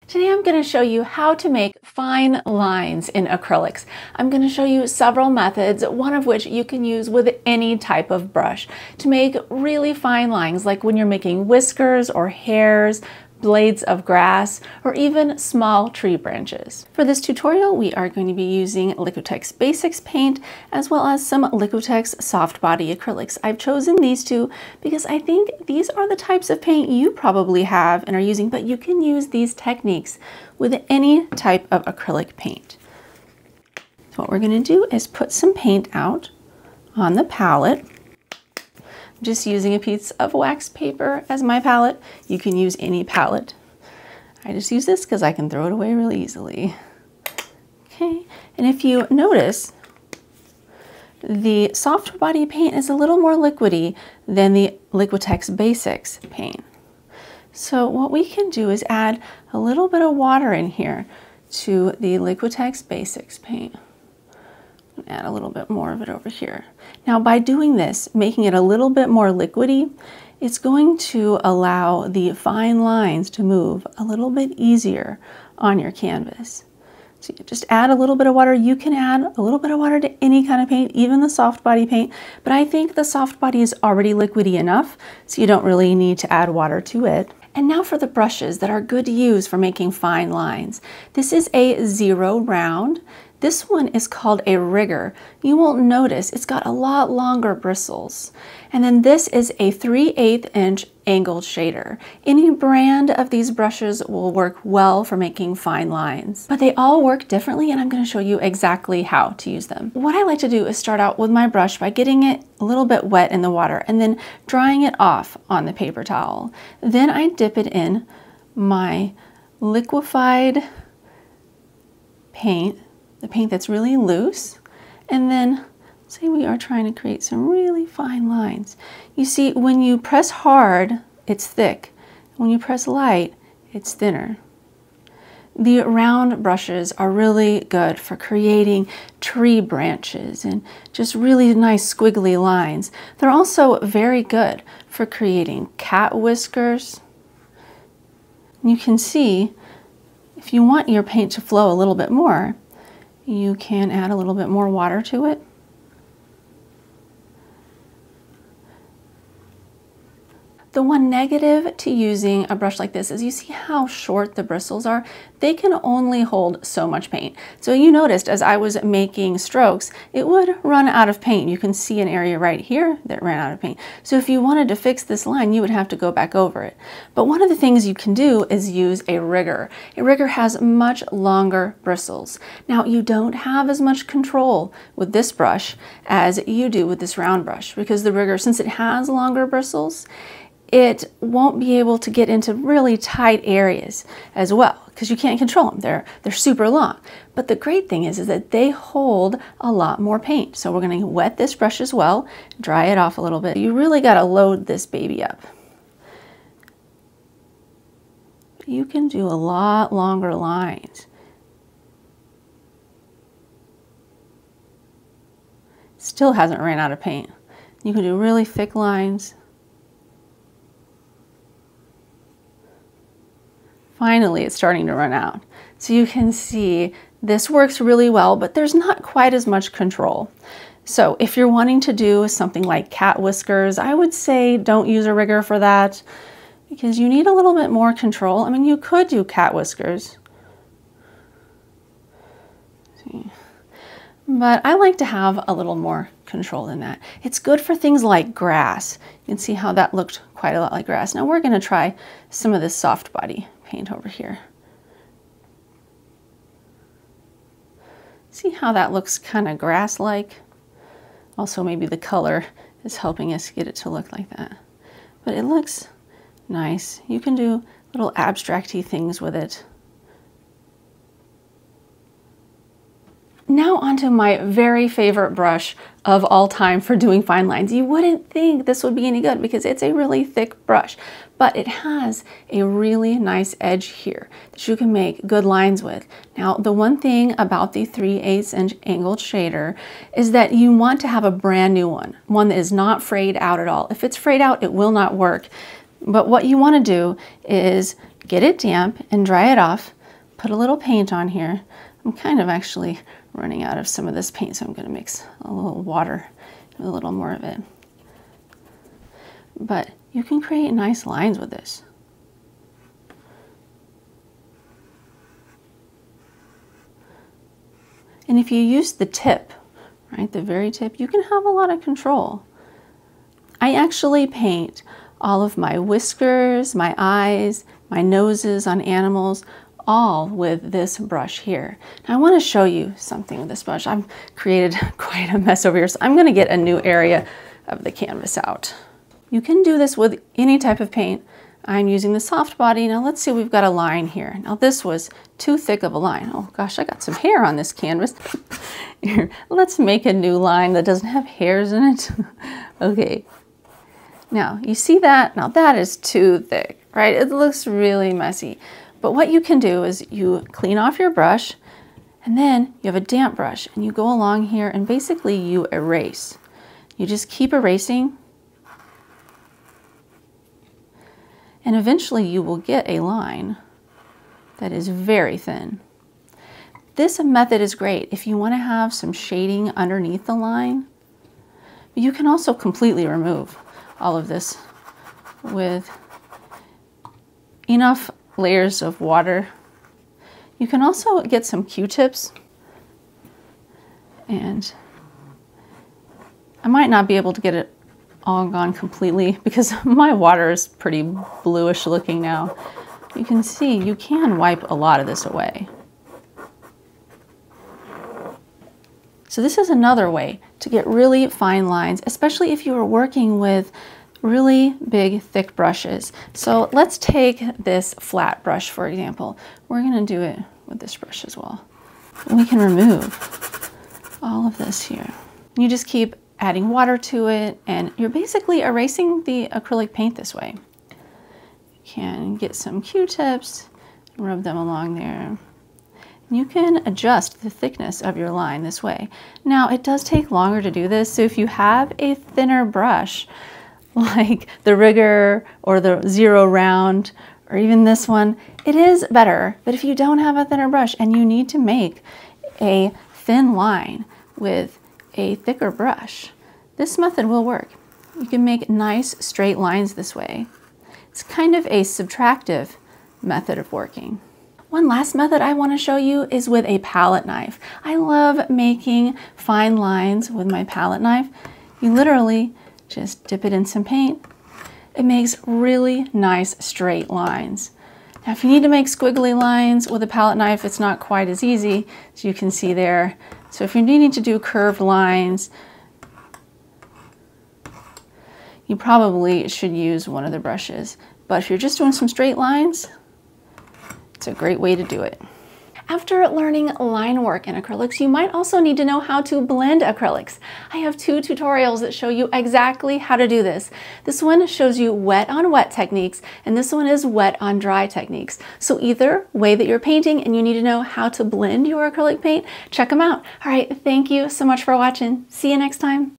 Today I'm going to show you how to make fine lines in acrylics. I'm going to show you several methods, one of which you can use with any type of brush to make really fine lines, like when you're making whiskers or hairs, blades of grass, or even small tree branches. For this tutorial, we are going to be using Liquitex Basics paint as well as some Liquitex Soft Body acrylics. I've chosen these two because I think these are the types of paint you probably have and are using, but you can use these techniques with any type of acrylic paint. So what we're going to do is put some paint out on the palette. I'm just using a piece of wax paper as my palette. You can use any palette. I just use this because I can throw it away really easily. Okay, and if you notice, the soft body paint is a little more liquidy than the Liquitex Basics paint. So what we can do is add a little bit of water in here to the Liquitex Basics paint. Add a little bit more of it over here. Now by doing this, making it a little bit more liquidy, it's going to allow the fine lines to move a little bit easier on your canvas. So you just add a little bit of water. You can add a little bit of water to any kind of paint, even the soft body paint, but I think the soft body is already liquidy enough, so you don't really need to add water to it. And now for the brushes that are good to use for making fine lines. This is a 0 round. This one is called a rigger. You will notice it's got a lot longer bristles. And then this is a 3/8 inch angled shader. Any brand of these brushes will work well for making fine lines, but they all work differently, and I'm going to show you exactly how to use them. What I like to do is start out with my brush by getting it a little bit wet in the water and then drying it off on the paper towel. Then I dip it in my liquefied paint, the paint that's really loose, and then say we are trying to create some really fine lines. You see, when you press hard, it's thick. When you press light, it's thinner. The round brushes are really good for creating tree branches and just really nice squiggly lines. They're also very good for creating cat whiskers. You can see, if you want your paint to flow a little bit more, you can add a little bit more water to it. The one negative to using a brush like this is you see how short the bristles are. They can only hold so much paint. So you noticed as I was making strokes, it would run out of paint. You can see an area right here that ran out of paint. So if you wanted to fix this line, you would have to go back over it. But one of the things you can do is use a rigger. A rigger has much longer bristles. Now you don't have as much control with this brush as you do with this round brush, because the rigger, since it has longer bristles, it won't be able to get into really tight areas as well, because you can't control them. They're super long. But the great thing is that they hold a lot more paint. So we're going to wet this brush as well, dry it off a little bit. You really got to load this baby up. You can do a lot longer lines. Still hasn't ran out of paint. You can do really thick lines. Finally, it's starting to run out. So you can see this works really well, but there's not quite as much control. So if you're wanting to do something like cat whiskers, I would say don't use a rigger for that, because you need a little bit more control. I mean, you could do cat whiskers, but I like to have a little more control than that. It's good for things like grass. You can see how that looked quite a lot like grass. Now we're going to try some of this soft body paint over here. See how that looks kind of grass-like? Also, maybe the color is helping us get it to look like that. But it looks nice. You can do little abstract-y things with it. Now onto my very favorite brush of all time for doing fine lines. You wouldn't think this would be any good because it's a really thick brush, but it has a really nice edge here that you can make good lines with. Now, the one thing about the 3/8 inch angled shader is that you want to have a brand new one that is not frayed out at all. If it's frayed out, it will not work. But what you want to do is get it damp and dry it off put a little paint on here. I'm kind of actually running out of some of this paint, so I'm going to mix a little water, a little more of it. But you can create nice lines with this. And if you use the tip, right, the very tip, you can have a lot of control. I actually paint all of my whiskers, my eyes, my noses on animals, all with this brush here. Now I want to show you something with this brush. I've created quite a mess over here, so I'm going to get a new area of the canvas out. You can do this with any type of paint. I'm using the soft body. Now let's see, we've got a line here. Now this was too thick of a line. Oh gosh, I got some hair on this canvas. Here, let's make a new line that doesn't have hairs in it. Okay. Now you see that? Now that is too thick, right? It looks really messy. But what you can do is you clean off your brush, and then you have a damp brush, and you go along here and basically you erase. You just keep erasing, and eventually you will get a line that is very thin. This method is great if you want to have some shading underneath the line. But you can also completely remove all of this with enough layers of water. You can also get some Q-tips, and I might not be able to get it all gone completely because my water is pretty bluish looking now. You can see you can wipe a lot of this away. So this is another way to get really fine lines, especially if you are working with really big, thick brushes. So let's take this flat brush, for example. We're going to do it with this brush as well. And we can remove all of this here. You just keep adding water to it, and you're basically erasing the acrylic paint this way. You can get some Q-tips, rub them along there. You can adjust the thickness of your line this way. Now, it does take longer to do this, so if you have a thinner brush, like the Rigger or the Zero Round, or even this one, it is better. But if you don't have a thinner brush and you need to make a thin line with a thicker brush, this method will work. You can make nice straight lines this way. It's kind of a subtractive method of working. One last method I want to show you is with a palette knife. I love making fine lines with my palette knife. You literally just dip it in some paint. It makes really nice straight lines. Now if you need to make squiggly lines with a palette knife, it's not quite as easy, as you can see there. So if you're needing to do curved lines, you probably should use one of the brushes. But if you're just doing some straight lines, it's a great way to do it. After learning line work in acrylics, you might also need to know how to blend acrylics. I have 2 tutorials that show you exactly how to do this. This one shows you wet on wet techniques, and this one is wet on dry techniques. So either way that you're painting and you need to know how to blend your acrylic paint, check them out. All right, thank you so much for watching. See you next time.